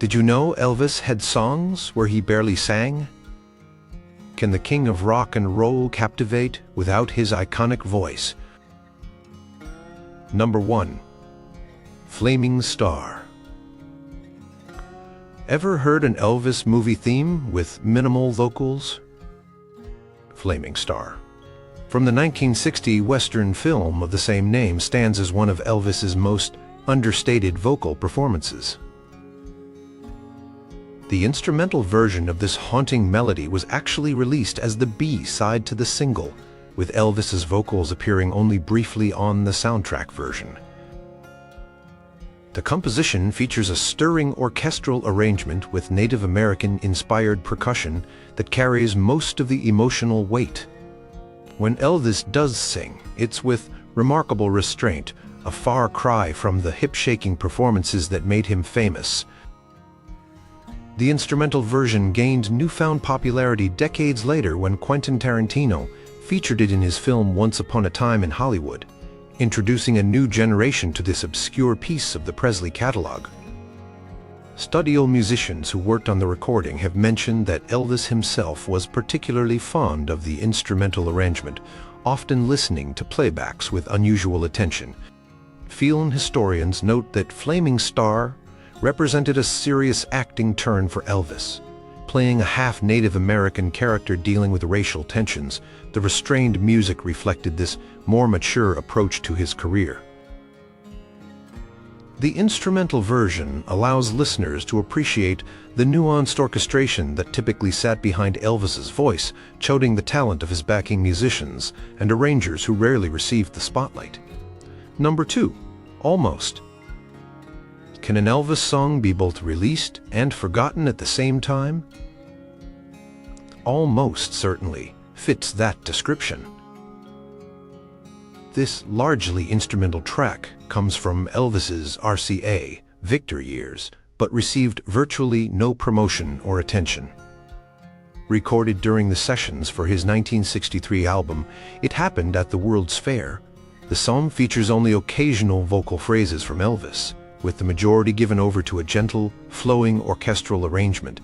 Did you know Elvis had songs where he barely sang? Can the king of rock and roll captivate without his iconic voice? Number 1. Flaming Star. Ever heard an Elvis movie theme with minimal vocals? Flaming Star, from the 1960 Western film of the same name, stands as one of Elvis's most understated vocal performances. The instrumental version of this haunting melody was actually released as the B-side to the single, with Elvis's vocals appearing only briefly on the soundtrack version. The composition features a stirring orchestral arrangement with Native American-inspired percussion that carries most of the emotional weight. When Elvis does sing, it's with remarkable restraint, a far cry from the hip-shaking performances that made him famous. The instrumental version gained newfound popularity decades later when Quentin Tarantino featured it in his film Once Upon a Time in Hollywood, introducing a new generation to this obscure piece of the Presley catalog. Studio musicians who worked on the recording have mentioned that Elvis himself was particularly fond of the instrumental arrangement, often listening to playbacks with unusual attention. Film historians note that Flaming Star represented a serious acting turn for Elvis. Playing a half-Native American character dealing with racial tensions, the restrained music reflected this more mature approach to his career. The instrumental version allows listeners to appreciate the nuanced orchestration that typically sat behind Elvis's voice, touting the talent of his backing musicians and arrangers who rarely received the spotlight. Number 2. Almost. Can an Elvis song be both released and forgotten at the same time? Almost certainly fits that description. This largely instrumental track comes from Elvis's RCA, Victor years, but received virtually no promotion or attention. Recorded during the sessions for his 1963 album, It Happened at the World's Fair, the song features only occasional vocal phrases from Elvis, with the majority given over to a gentle, flowing orchestral arrangement.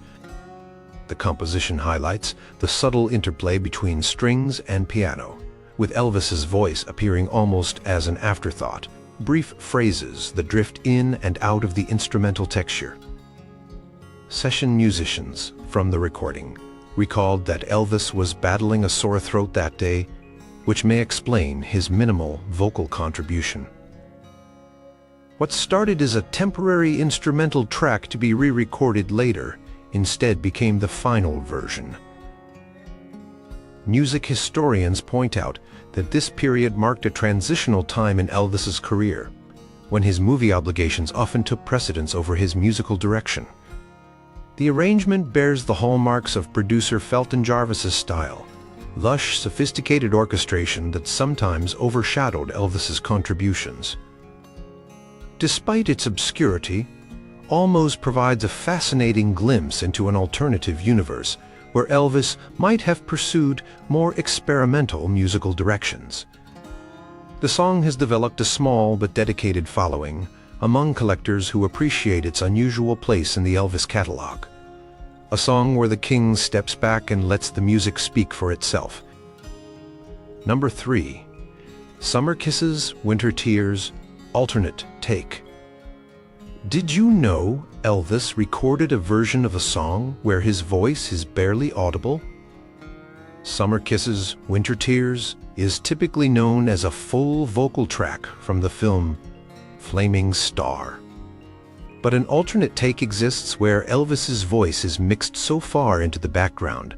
The composition highlights the subtle interplay between strings and piano, with Elvis's voice appearing almost as an afterthought, brief phrases that drift in and out of the instrumental texture. Session musicians from the recording recalled that Elvis was battling a sore throat that day, which may explain his minimal vocal contribution. What started as a temporary instrumental track to be re-recorded later instead became the final version. Music historians point out that this period marked a transitional time in Elvis's career, when his movie obligations often took precedence over his musical direction. The arrangement bears the hallmarks of producer Felton Jarvis's style, lush, sophisticated orchestration that sometimes overshadowed Elvis's contributions. Despite its obscurity, Almost provides a fascinating glimpse into an alternative universe where Elvis might have pursued more experimental musical directions. The song has developed a small but dedicated following among collectors who appreciate its unusual place in the Elvis catalog. A song where the king steps back and lets the music speak for itself. Number 3. Summer Kisses, Winter Tears, Alternate Take. Did you know Elvis recorded a version of a song where his voice is barely audible? Summer Kisses, Winter Tears is typically known as a full vocal track from the film Flaming Star. But an alternate take exists where Elvis's voice is mixed so far into the background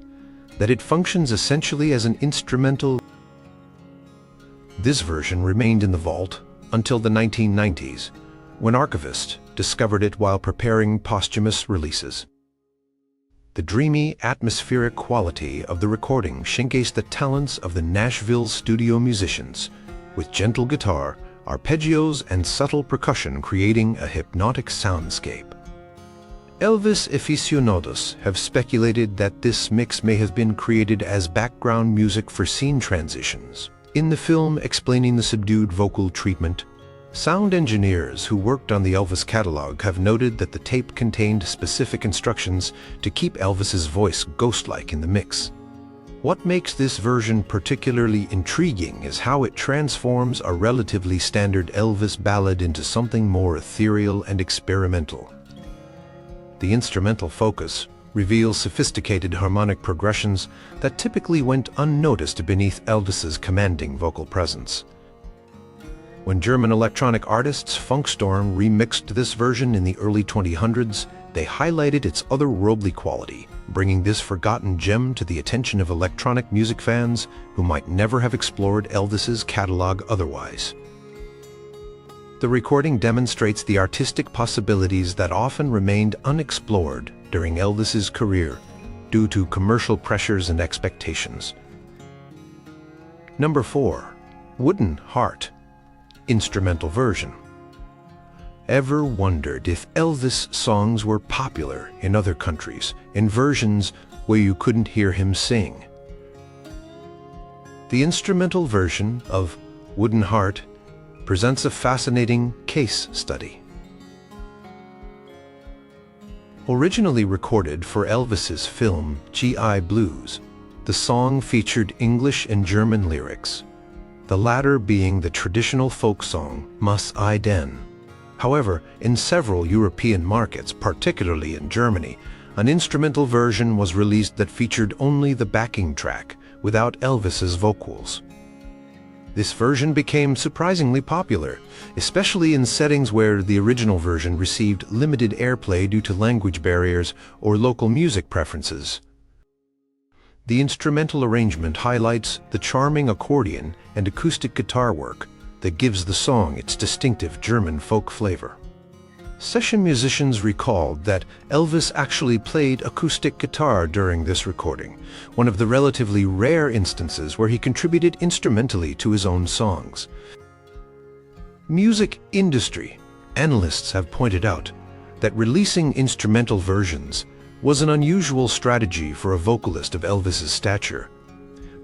that it functions essentially as an instrumental. This version remained in the vault until the 1990s, when archivists discovered it while preparing posthumous releases. The dreamy, atmospheric quality of the recording showcased the talents of the Nashville studio musicians, with gentle guitar, arpeggios, and subtle percussion creating a hypnotic soundscape. Elvis aficionados have speculated that this mix may have been created as background music for scene transitions. In the film explaining the subdued vocal treatment, Sound engineers who worked on the Elvis catalog have noted that the tape contained specific instructions to keep Elvis's voice ghost-like in the mix. What makes this version particularly intriguing is how it transforms a relatively standard Elvis ballad into something more ethereal and experimental. The instrumental focus reveals sophisticated harmonic progressions that typically went unnoticed beneath Elvis's commanding vocal presence. When German electronic artists Funkstorm remixed this version in the early 2000s, they highlighted its otherworldly quality, bringing this forgotten gem to the attention of electronic music fans who might never have explored Elvis's catalog otherwise. The recording demonstrates the artistic possibilities that often remained unexplored during Elvis's career due to commercial pressures and expectations. Number 4. Wooden Heart, instrumental version. Ever wondered if Elvis songs were popular in other countries, in versions where you couldn't hear him sing? The instrumental version of Wooden Heart presents a fascinating case study. Originally recorded for Elvis's film G.I. Blues, the song featured English and German lyrics, the latter being the traditional folk song Muss I denn. However, in several European markets, particularly in Germany, an instrumental version was released that featured only the backing track, without Elvis's vocals. This version became surprisingly popular, especially in settings where the original version received limited airplay due to language barriers or local music preferences. The instrumental arrangement highlights the charming accordion and acoustic guitar work that gives the song its distinctive German folk flavor. Session musicians recalled that Elvis actually played acoustic guitar during this recording, one of the relatively rare instances where he contributed instrumentally to his own songs. Music industry analysts have pointed out that releasing instrumental versions was an unusual strategy for a vocalist of Elvis's stature,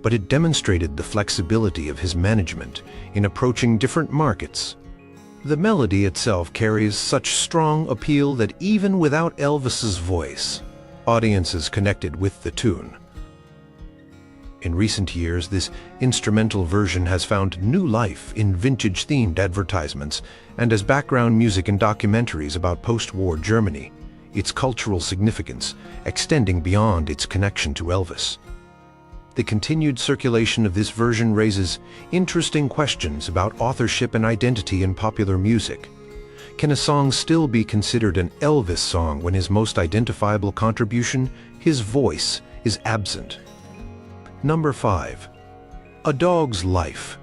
but it demonstrated the flexibility of his management in approaching different markets. The melody itself carries such strong appeal that even without Elvis's voice, audiences connected with the tune. In recent years, this instrumental version has found new life in vintage-themed advertisements and as background music in documentaries about post-war Germany, its cultural significance extending beyond its connection to Elvis. The continued circulation of this version raises interesting questions about authorship and identity in popular music. Can a song still be considered an Elvis song when his most identifiable contribution, his voice, is absent? Number 5. A Dog's Life,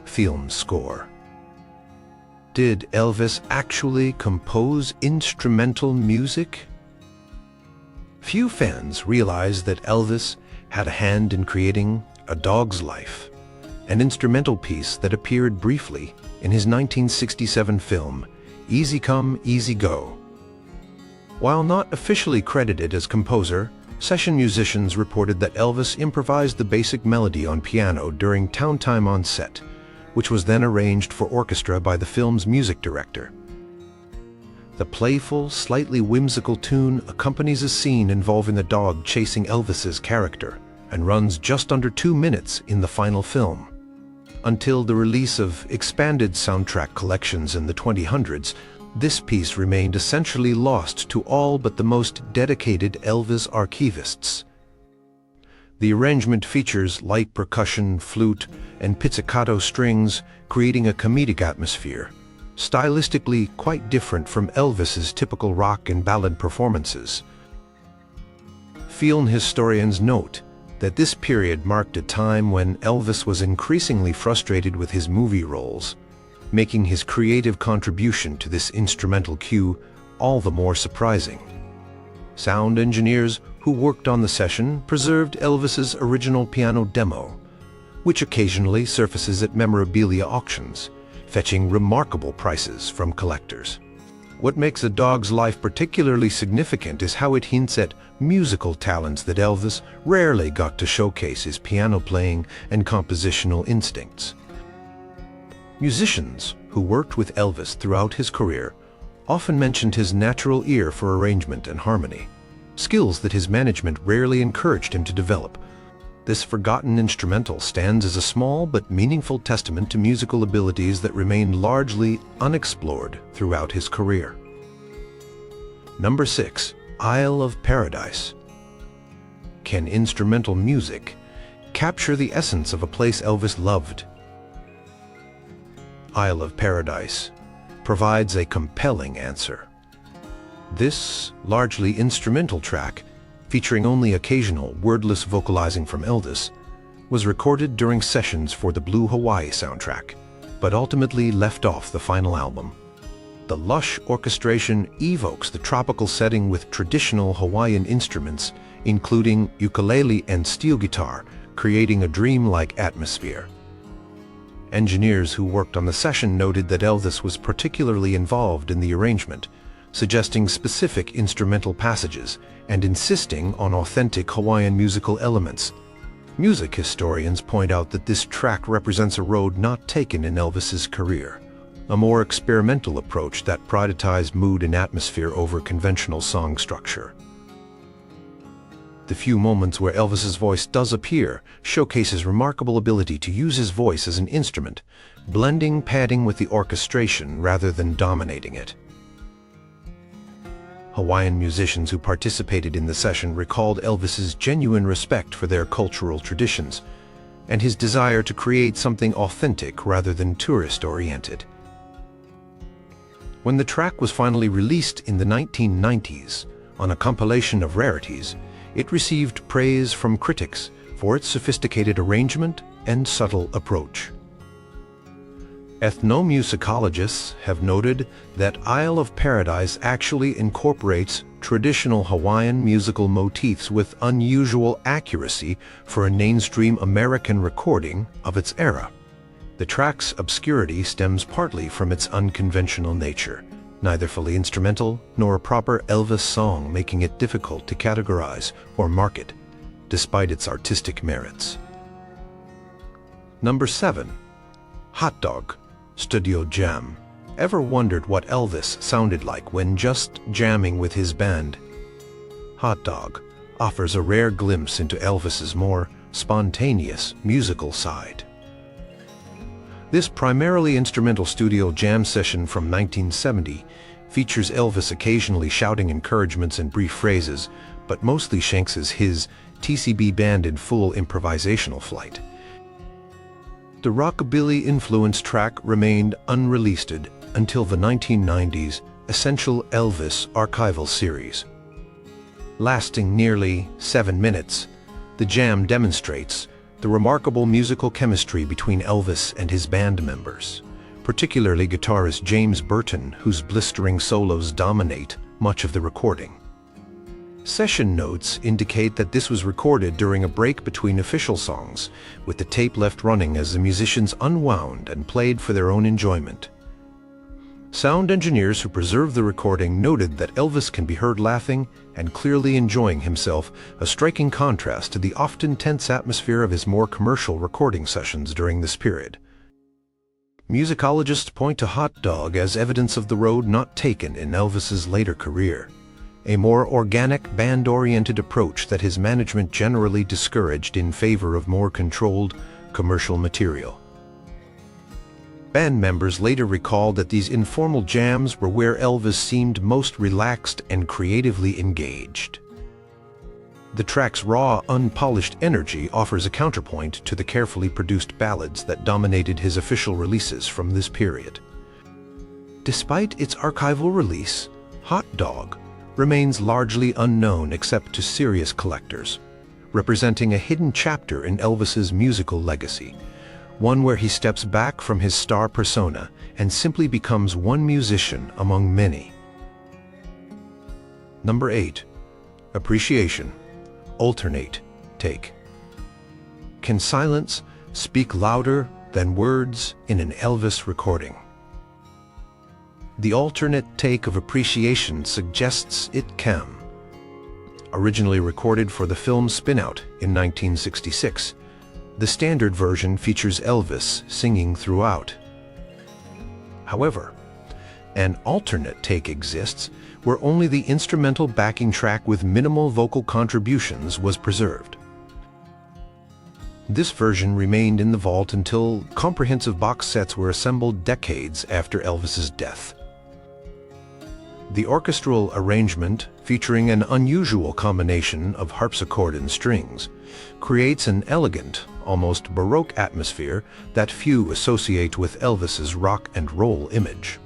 film score. Did Elvis actually compose instrumental music? Few fans realize that Elvis had a hand in creating A Dog's Life, an instrumental piece that appeared briefly in his 1967 film, Easy Come, Easy Go. While not officially credited as composer, session musicians reported that Elvis improvised the basic melody on piano during Town Time on set, which was then arranged for orchestra by the film's music director. The playful, slightly whimsical tune accompanies a scene involving a dog chasing Elvis's character and runs just under 2 minutes in the final film. Until the release of expanded soundtrack collections in the 2000s, this piece remained essentially lost to all but the most dedicated Elvis archivists. The arrangement features light percussion, flute, and pizzicato strings, creating a comedic atmosphere, stylistically quite different from Elvis's typical rock and ballad performances. Film historians note that this period marked a time when Elvis was increasingly frustrated with his movie roles, making his creative contribution to this instrumental cue all the more surprising. Sound engineers who worked on the session preserved Elvis's original piano demo, which occasionally surfaces at memorabilia auctions, fetching remarkable prices from collectors. What makes A Dog's Life particularly significant is how it hints at musical talents that Elvis rarely got to showcase his piano playing and compositional instincts. Musicians who worked with Elvis throughout his career often mentioned his natural ear for arrangement and harmony, skills that his management rarely encouraged him to develop. This forgotten instrumental stands as a small but meaningful testament to musical abilities that remained largely unexplored throughout his career. Number 6. Isle of Paradise. Can instrumental music capture the essence of a place Elvis loved? Isle of Paradise provides a compelling answer. This largely instrumental track, featuring only occasional wordless vocalizing from Elvis, was recorded during sessions for the Blue Hawaii soundtrack, but ultimately left off the final album. The lush orchestration evokes the tropical setting with traditional Hawaiian instruments, including ukulele and steel guitar, creating a dreamlike atmosphere. Engineers who worked on the session noted that Elvis was particularly involved in the arrangement, suggesting specific instrumental passages and insisting on authentic Hawaiian musical elements. Music historians point out that this track represents a road not taken in Elvis's career, a more experimental approach that prioritized mood and atmosphere over conventional song structure. The few moments where Elvis's voice does appear showcase his remarkable ability to use his voice as an instrument, blending padding with the orchestration rather than dominating it. Hawaiian musicians who participated in the session recalled Elvis's genuine respect for their cultural traditions and his desire to create something authentic rather than tourist-oriented. When the track was finally released in the 1990s on a compilation of rarities, it received praise from critics for its sophisticated arrangement and subtle approach. Ethnomusicologists have noted that Isle of Paradise actually incorporates traditional Hawaiian musical motifs with unusual accuracy for a mainstream American recording of its era. The track's obscurity stems partly from its unconventional nature, neither fully instrumental nor a proper Elvis song, making it difficult to categorize or market, despite its artistic merits. Number 7. Hot Dog Studio Jam. Ever wondered what Elvis sounded like when just jamming with his band? Hot Dog offers a rare glimpse into Elvis's more spontaneous musical side. This primarily instrumental studio jam session from 1970 features Elvis occasionally shouting encouragements and brief phrases, but mostly shanks his TCB band in full improvisational flight. The rockabilly-influenced track remained unreleased until the 1990s Essential Elvis archival series. Lasting nearly 7 minutes, the jam demonstrates the remarkable musical chemistry between Elvis and his band members, particularly guitarist James Burton, whose blistering solos dominate much of the recording. Session notes indicate that this was recorded during a break between official songs, with the tape left running as the musicians unwound and played for their own enjoyment. Sound engineers who preserved the recording noted that Elvis can be heard laughing and clearly enjoying himself, a striking contrast to the often tense atmosphere of his more commercial recording sessions during this period. Musicologists point to Hot Dog as evidence of the road not taken in Elvis's later career, a more organic, band-oriented approach that his management generally discouraged in favor of more controlled, commercial material. Band members later recalled that these informal jams were where Elvis seemed most relaxed and creatively engaged. The track's raw, unpolished energy offers a counterpoint to the carefully produced ballads that dominated his official releases from this period. Despite its archival release, Hot Dog remains largely unknown except to serious collectors, representing a hidden chapter in Elvis's musical legacy, one where he steps back from his star persona and simply becomes one musician among many. Number 8. Appreciation. Alternate take. Can silence speak louder than words in an Elvis recording? The alternate take of Appreciation suggests it can. Originally recorded for the film Spin Out in 1966, the standard version features Elvis singing throughout. However, an alternate take exists where only the instrumental backing track with minimal vocal contributions was preserved. This version remained in the vault until comprehensive box sets were assembled decades after Elvis's death. The orchestral arrangement, featuring an unusual combination of harpsichord and strings, creates an elegant, almost Baroque atmosphere that few associate with Elvis's rock and roll image.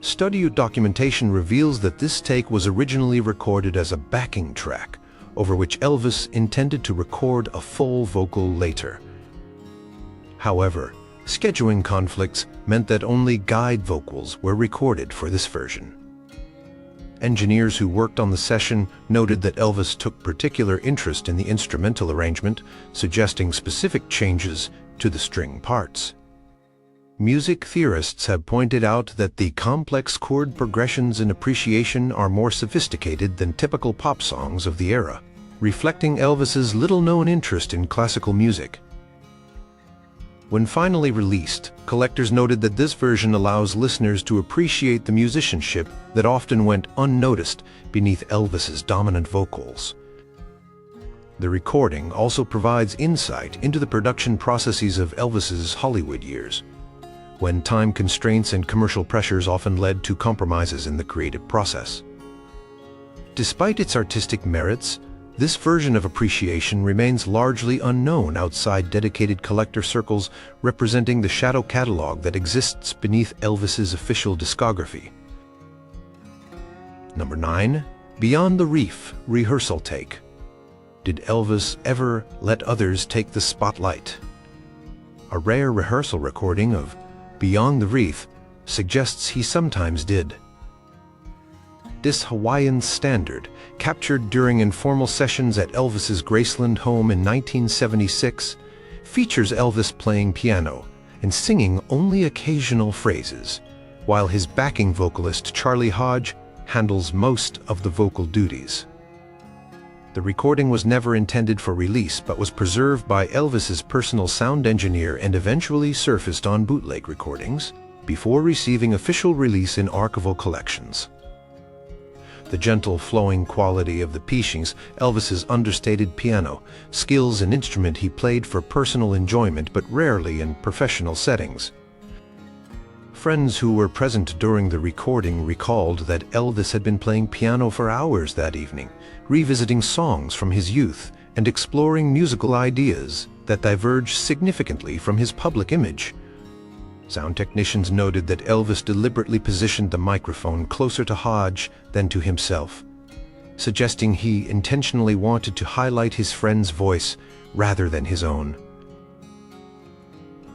Studio documentation reveals that this take was originally recorded as a backing track, over which Elvis intended to record a full vocal later. However, scheduling conflicts meant that only guide vocals were recorded for this version. Engineers who worked on the session noted that Elvis took particular interest in the instrumental arrangement, suggesting specific changes to the string parts. Music theorists have pointed out that the complex chord progressions in Appreciation are more sophisticated than typical pop songs of the era, reflecting Elvis's little-known interest in classical music. When finally released, collectors noted that this version allows listeners to appreciate the musicianship that often went unnoticed beneath Elvis's dominant vocals. The recording also provides insight into the production processes of Elvis's Hollywood years, when time constraints and commercial pressures often led to compromises in the creative process. Despite its artistic merits, this version of Appreciation remains largely unknown outside dedicated collector circles representing the shadow catalog that exists beneath Elvis's official discography. Number 9. Beyond the Reef Rehearsal Take. Did Elvis ever let others take the spotlight? A rare rehearsal recording of Beyond the Reef suggests he sometimes did. This Hawaiian standard, captured during informal sessions at Elvis's Graceland home in 1976, features Elvis playing piano and singing only occasional phrases, while his backing vocalist Charlie Hodge handles most of the vocal duties. The recording was never intended for release but was preserved by Elvis's personal sound engineer and eventually surfaced on bootleg recordings before receiving official release in archival collections. The gentle, flowing quality of the piecings, Elvis's understated piano, skills an instrument he played for personal enjoyment but rarely in professional settings. Friends who were present during the recording recalled that Elvis had been playing piano for hours that evening, revisiting songs from his youth and exploring musical ideas that diverged significantly from his public image. Sound technicians noted that Elvis deliberately positioned the microphone closer to Hodge than to himself, suggesting he intentionally wanted to highlight his friend's voice rather than his own.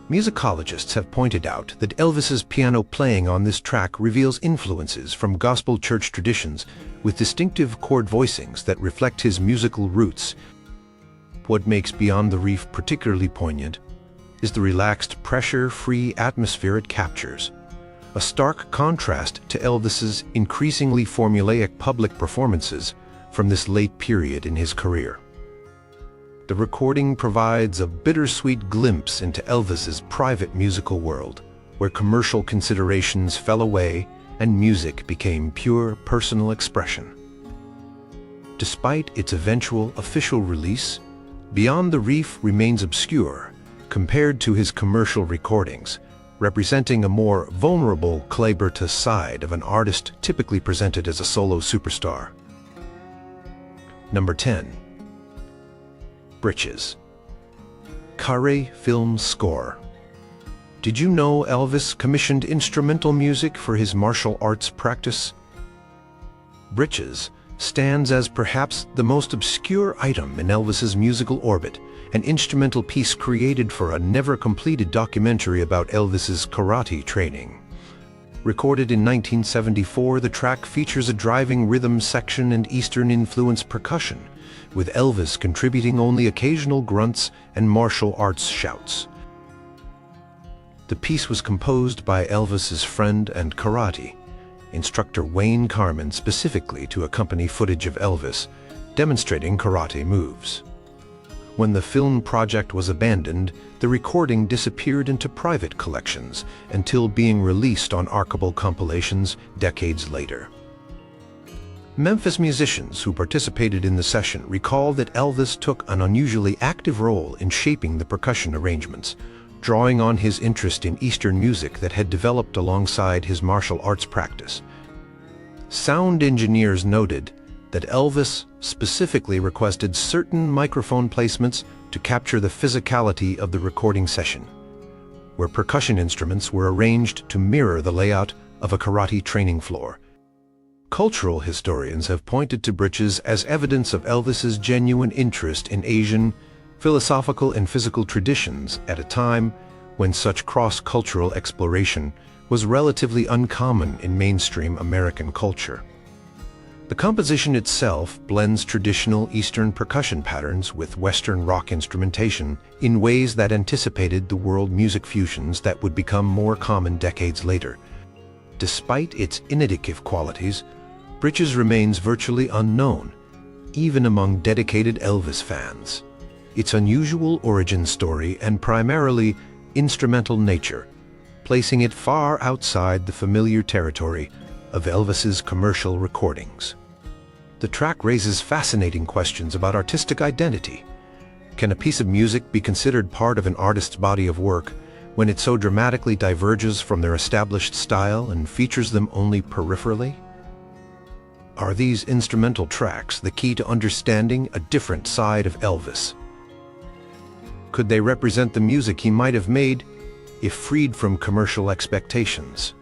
Musicologists have pointed out that Elvis's piano playing on this track reveals influences from gospel church traditions with distinctive chord voicings that reflect his musical roots. What makes Beyond the Reef particularly poignant is the relaxed, pressure-free atmosphere it captures, a stark contrast to Elvis's increasingly formulaic public performances from this late period in his career. The recording provides a bittersweet glimpse into Elvis's private musical world, where commercial considerations fell away and music became pure personal expression. Despite its eventual official release, Beyond the Reef remains obscure compared to his commercial recordings, representing a more vulnerable Clayberta side of an artist typically presented as a solo superstar. Number 10. Britches. Carré film score. Did you know Elvis commissioned instrumental music for his martial arts practice? Britches stands as perhaps the most obscure item in Elvis's musical orbit, an instrumental piece created for a never-completed documentary about Elvis's karate training. Recorded in 1974, the track features a driving rhythm section and Eastern-influenced percussion, with Elvis contributing only occasional grunts and martial arts shouts. The piece was composed by Elvis's friend and karate instructor Wayne Carman specifically to accompany footage of Elvis demonstrating karate moves. When the film project was abandoned, the recording disappeared into private collections until being released on archival compilations decades later. Memphis musicians who participated in the session recall that Elvis took an unusually active role in shaping the percussion arrangements, drawing on his interest in Eastern music that had developed alongside his martial arts practice. Sound engineers noted that Elvis specifically requested certain microphone placements to capture the physicality of the recording session, where percussion instruments were arranged to mirror the layout of a karate training floor. Cultural historians have pointed to Britches as evidence of Elvis's genuine interest in Asian, philosophical and physical traditions at a time when such cross-cultural exploration was relatively uncommon in mainstream American culture. The composition itself blends traditional Eastern percussion patterns with Western rock instrumentation in ways that anticipated the world music fusions that would become more common decades later. Despite its innovative qualities, Britches remains virtually unknown, even among dedicated Elvis fans. Its unusual origin story and primarily instrumental nature, placing it far outside the familiar territory of Elvis's commercial recordings. The track raises fascinating questions about artistic identity. Can a piece of music be considered part of an artist's body of work when it so dramatically diverges from their established style and features them only peripherally? Are these instrumental tracks the key to understanding a different side of Elvis? Could they represent the music he might have made if freed from commercial expectations?